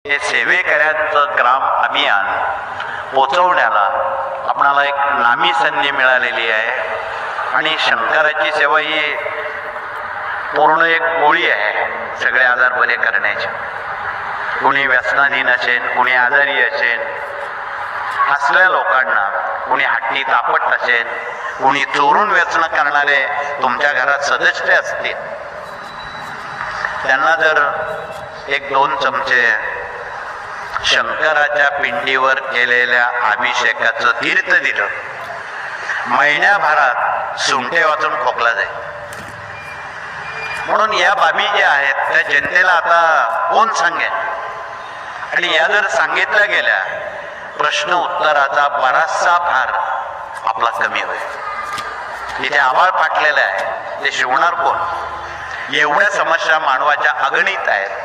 हे सेवेकऱ्यांचं ग्राम अभियान पोचवण्याला आपणाला एक नामी संधी मिळालेली आहे आणि शंकराची सेवा ही पूर्ण एक गोळी आहे सगळे आजार बरे करण्याची. कुणी व्यसनाधीन असेल, कुणी आजारी असेल, असल्या लोकांना, कुणी हट्टी तापट असेल, कुणी चोरून व्यसन करणारे तुमच्या घरात सदस्य असतील, त्यांना जर 1-2 चमचे शंकराच्या पिंडीवर केलेल्या अभिषेकाचं तीर्थ दिलं, महिन्याभरात सुंठे वाचून खोकला जाईल. म्हणून या बाबी ज्या आहेत त्या जनतेला आता कोण सांगेल, आणि या जर सांगितल्या गेल्या प्रश्न उत्तराचा बराचसा भार आपला कमी होईल. इथे आभाळ फाटलेलं आहे, ते शिवणार कोण? एवढ्या समस्या मानवाच्या अगणित आहेत.